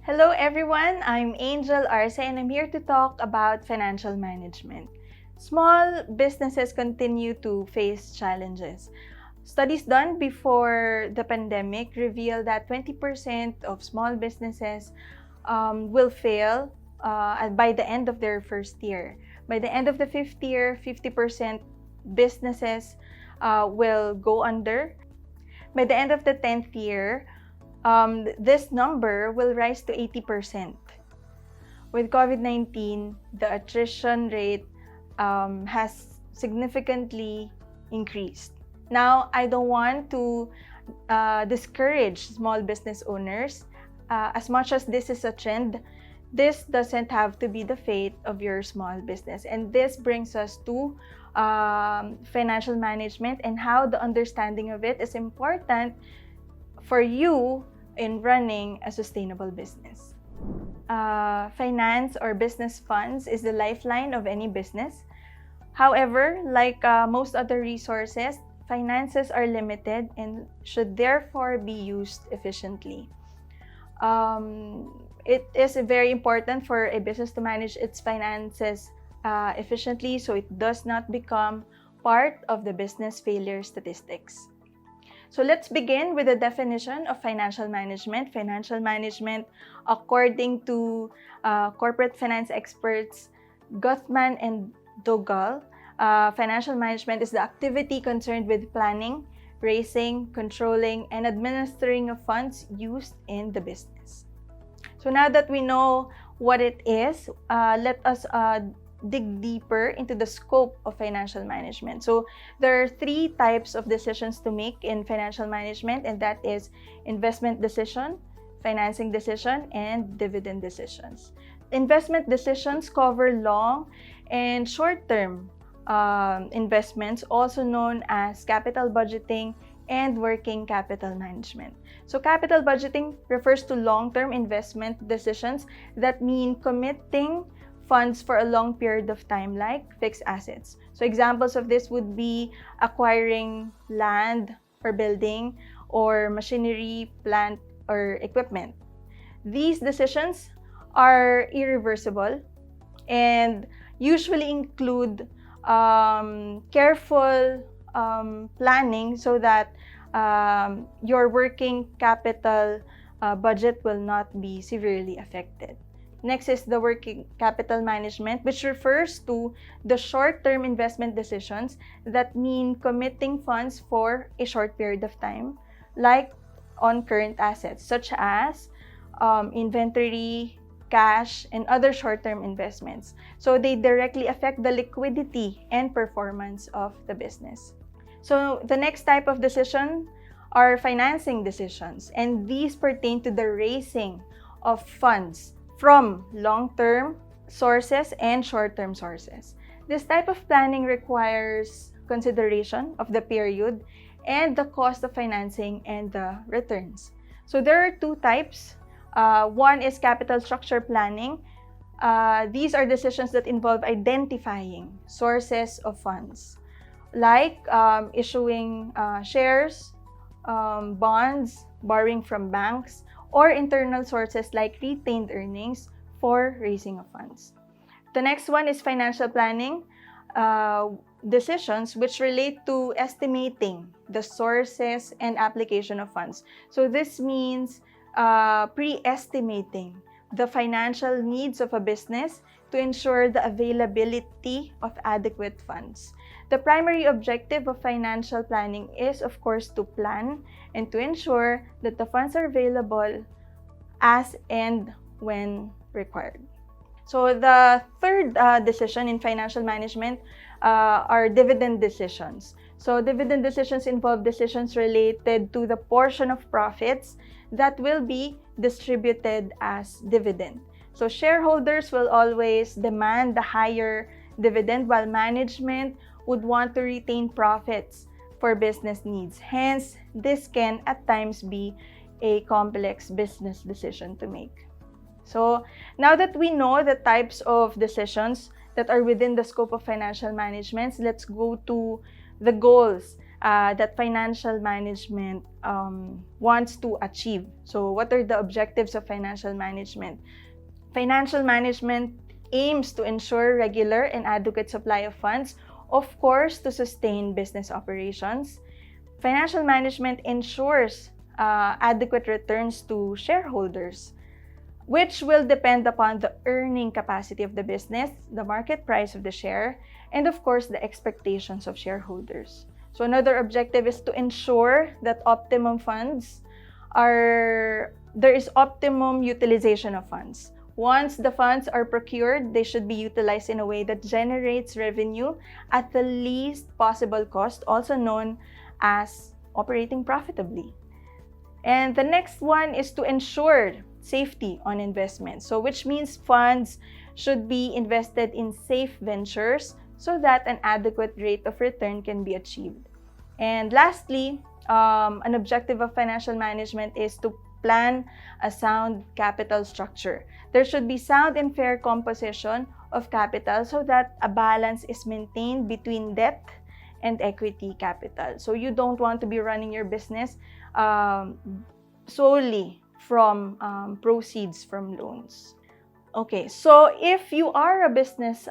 Hello everyone, I'm Angel Arce and I'm here to talk about financial management. Small businesses continue to face challenges. Studies done before the pandemic reveal that 20% of small businesses will fail by the end of their first year. By the end of the fifth year, 50% businesses will go under. By the end of the 10th year, this number will rise to 80%. With COVID-19, the attrition rate has significantly increased. Now, I don't want to discourage small business owners. As much as this is a trend, this doesn't have to be the fate of your small business. And this brings us to financial management and how the understanding of it is important for you in running a sustainable business. Finance or business funds is the lifeline of any business. However, like most other resources, finances are limited and should therefore be used efficiently. It is very important for a business to manage its finances efficiently so it does not become part of the business failure statistics. So let's begin with the definition of financial management. Financial management, according to corporate finance experts Guthman and Dogal, financial management is the activity concerned with planning, raising, controlling, and administering of funds used in the business. So now that we know what it is, let us dig deeper into the scope of financial management. So there are three types of decisions to make in financial management, and that is investment decision, financing decision, and dividend decisions. Investment decisions cover long and short-term investments, also known as capital budgeting and working capital management. So capital budgeting refers to long-term investment decisions that mean committing funds for a long period of time, like fixed assets. So examples of this would be acquiring land or building or machinery, plant, or equipment. These decisions are irreversible and usually include careful planning so that your working capital budget will not be severely affected. Next is the working capital management, which refers to the short-term investment decisions that mean committing funds for a short period of time, like on current assets, such as inventory, cash, and other short-term investments. So they directly affect the liquidity and performance of the business. So the next type of decision are financing decisions, and these pertain to the raising of funds from long-term sources and short-term sources. This type of planning requires consideration of the period and the cost of financing and the returns. So there are two types. One is capital structure planning. These are decisions that involve identifying sources of funds, like issuing shares, bonds, borrowing from banks, or internal sources like retained earnings for raising of funds. The next one is financial planning decisions which relate to estimating the sources and application of funds. So this means pre-estimating the financial needs of a business to ensure the availability of adequate funds. The primary objective of financial planning is, of course, to plan and to ensure that the funds are available as and when required. So the third decision in financial management are dividend decisions. So dividend decisions involve decisions related to the portion of profits that will be distributed as dividend. So shareholders will always demand the higher dividend, while management would want to retain profits for business needs. Hence, this can at times be a complex business decision to make. So now that we know the types of decisions that are within the scope of financial management, let's go to the goals that financial management wants to achieve. So what are the objectives of financial management? Financial management aims to ensure regular and adequate supply of funds, of course, to sustain business operations. Financial management ensures adequate returns to shareholders, which will depend upon the earning capacity of the business, the market price of the share, and of course, the expectations of shareholders. So another objective is to ensure that there is optimum utilization of funds. Once the funds are procured, they should be utilized in a way that generates revenue at the least possible cost, also known as operating profitably. And the next one is to ensure safety on investment. So which means funds should be invested in safe ventures so that an adequate rate of return can be achieved. And lastly, an objective of financial management is to plan a sound capital structure. There should be sound and fair composition of capital so that a balance is maintained between debt and equity capital. So you don't want to be running your business solely from proceeds from loans. Okay, so if you are a business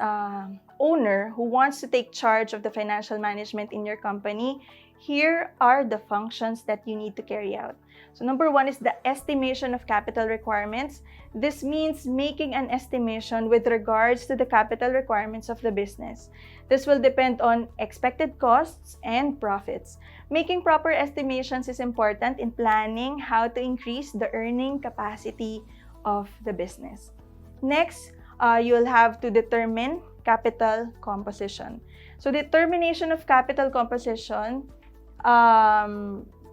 owner who wants to take charge of the financial management in your company, here are the functions that you need to carry out. So number one is the estimation of capital requirements. This means making an estimation with regards to the capital requirements of the business. This will depend on expected costs and profits. Making proper estimations is important in planning how to increase the earning capacity of the business. Next, you'll have to determine capital composition. So determination of capital composition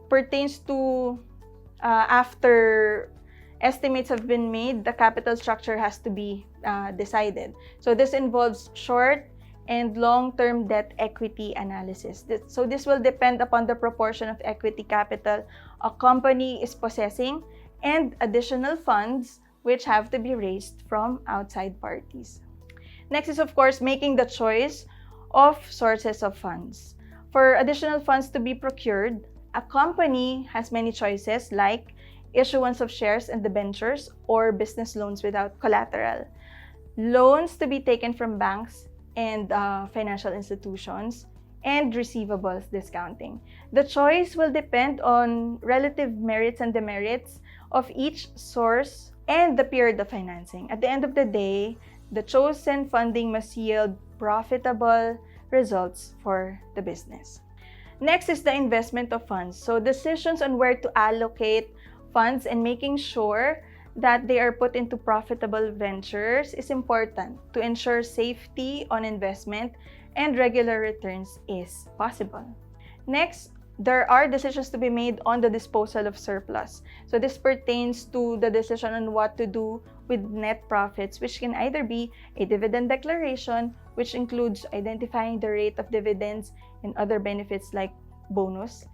pertains to after estimates have been made, the capital structure has to be decided. So this involves short and long-term debt equity analysis. So this will depend upon the proportion of equity capital a company is possessing and additional funds which have to be raised from outside parties. Next is, of course, making the choice of sources of funds. For additional funds to be procured, a company has many choices like issuance of shares and debentures or business loans without collateral, loans to be taken from banks and financial institutions, and receivables discounting. The choice will depend on relative merits and demerits of each source and the period of financing. At the end of the day, the chosen funding must yield profitable results for the business. Next is the investment of funds. So decisions on where to allocate funds and making sure that they are put into profitable ventures is important to ensure safety on investment and regular returns is possible. Next, there are decisions to be made on the disposal of surplus. So this pertains to the decision on what to do with net profits, which can either be a dividend declaration, which includes identifying the rate of dividends and other benefits like bonus,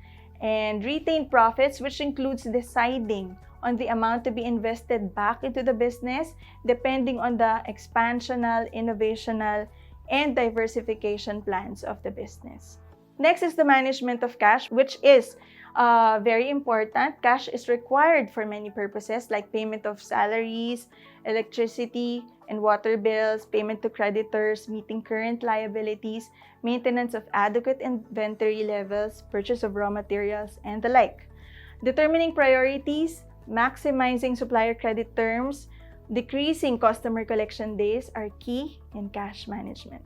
and retained profits, which includes deciding on the amount to be invested back into the business depending on the expansional, innovational, and diversification plans of the business. Next is the management of cash, which is very important. Cash is required for many purposes like payment of salaries, electricity and water bills, payment to creditors, meeting current liabilities, maintenance of adequate inventory levels, purchase of raw materials, and the like. Determining priorities, maximizing supplier credit terms, decreasing customer collection days are key in cash management.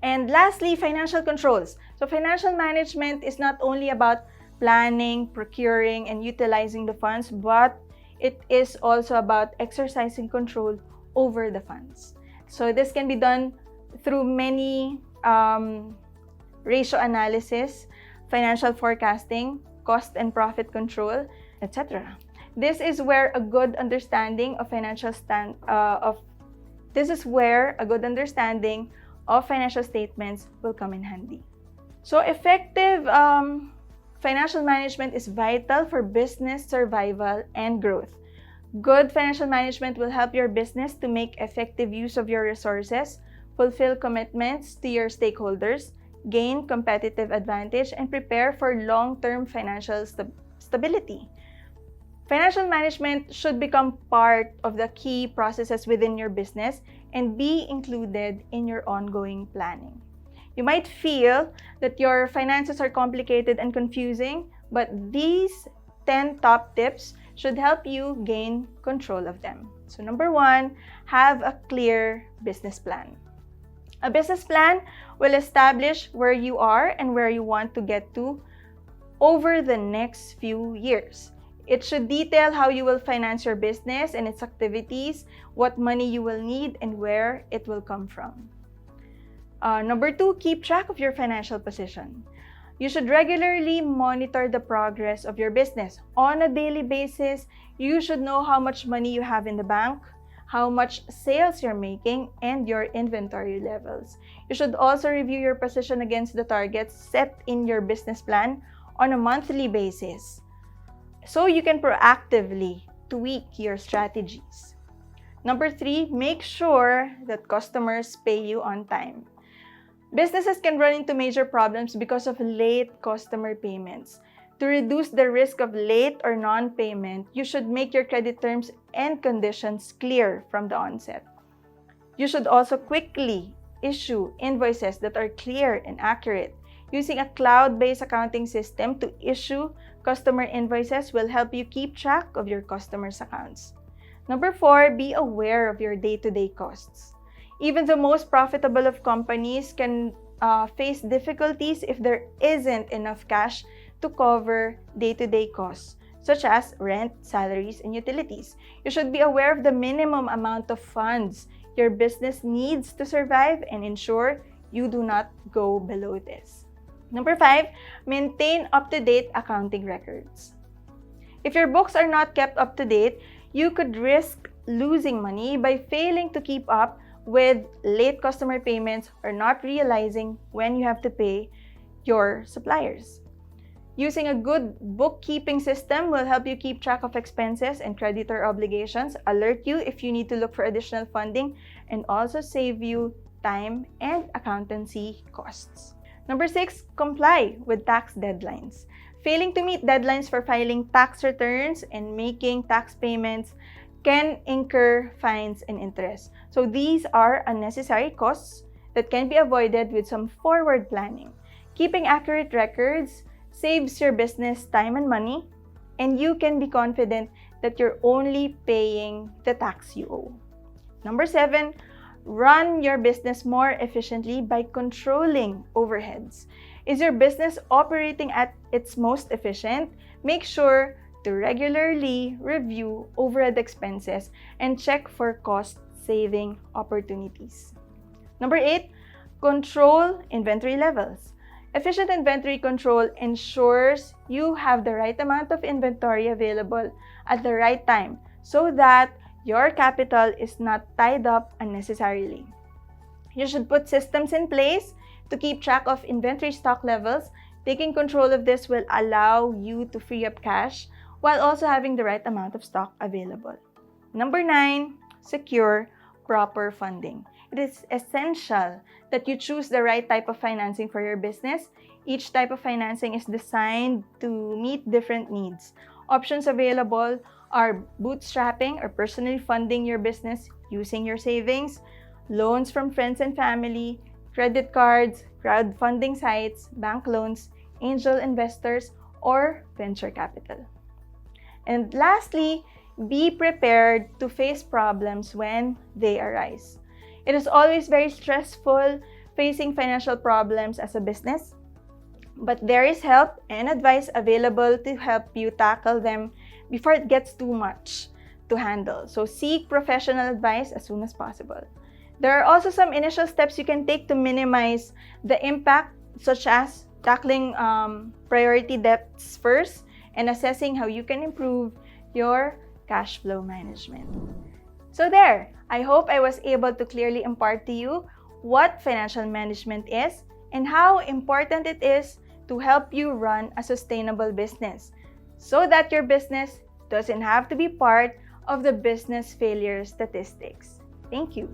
And lastly, financial controls. So financial management is not only about planning, procuring, and utilizing the funds, but it is also about exercising control over the funds. So this can be done through many ratio analysis, financial forecasting, cost and profit control, etc. This is where a good understanding of financial statements will come in handy. So effective financial management is vital for business survival and growth. Good financial management will help your business to make effective use of your resources, fulfill commitments to your stakeholders, gain competitive advantage, and prepare for long-term financial stability. Financial management should become part of the key processes within your business and be included in your ongoing planning. You might feel that your finances are complicated and confusing, but these 10 top tips should help you gain control of them. So number 1, have a clear business plan. A business plan will establish where you are and where you want to get to over the next few years. It should detail how you will finance your business and its activities, what money you will need, and where it will come from. Number 2, keep track of your financial position. You should regularly monitor the progress of your business. On a daily basis, you should know how much money you have in the bank, how much sales you're making, and your inventory levels. You should also review your position against the targets set in your business plan on a monthly basis, so you can proactively tweak your strategies. Number 3, make sure that customers pay you on time. Businesses can run into major problems because of late customer payments. To reduce the risk of late or non-payment, you should make your credit terms and conditions clear from the onset. You should also quickly issue invoices that are clear and accurate. Using a cloud-based accounting system to issue customer invoices will help you keep track of your customers' accounts. Number 4, be aware of your day-to-day costs. Even the most profitable of companies can face difficulties if there isn't enough cash to cover day-to-day costs, such as rent, salaries, and utilities. You should be aware of the minimum amount of funds your business needs to survive and ensure you do not go below this. Number 5, maintain up-to-date accounting records. If your books are not kept up to date, you could risk losing money by failing to keep up with late customer payments or not realizing when you have to pay your suppliers. Using a good bookkeeping system will help you keep track of expenses and creditor obligations, alert you if you need to look for additional funding, and also save you time and accountancy costs. Number 6, comply with tax deadlines. Failing to meet deadlines for filing tax returns and making tax payments can incur fines and interest. So these are unnecessary costs that can be avoided with some forward planning. Keeping accurate records saves your business time and money, and you can be confident that you're only paying the tax you owe. Number 7, run your business more efficiently by controlling overheads. Is your business operating at its most efficient? Make sure to regularly review overhead expenses and check for cost-saving opportunities. Number 8, control inventory levels. Efficient inventory control ensures you have the right amount of inventory available at the right time so that your capital is not tied up unnecessarily. You should put systems in place to keep track of inventory stock levels. Taking control of this will allow you to free up cash while also having the right amount of stock available. Number 9, secure proper funding. It is essential that you choose the right type of financing for your business. Each type of financing is designed to meet different needs. Options available are bootstrapping or personally funding your business using your savings, loans from friends and family, credit cards, crowdfunding sites, bank loans, angel investors, or venture capital. And lastly, be prepared to face problems when they arise. It is always very stressful facing financial problems as a business, but there is help and advice available to help you tackle them before it gets too much to handle. So seek professional advice as soon as possible. There are also some initial steps you can take to minimize the impact, such as tackling priority debts first and assessing how you can improve your cash flow management. So there, I hope I was able to clearly impart to you what financial management is and how important it is to help you run a sustainable business so that your business doesn't have to be part of the business failure statistics. Thank you.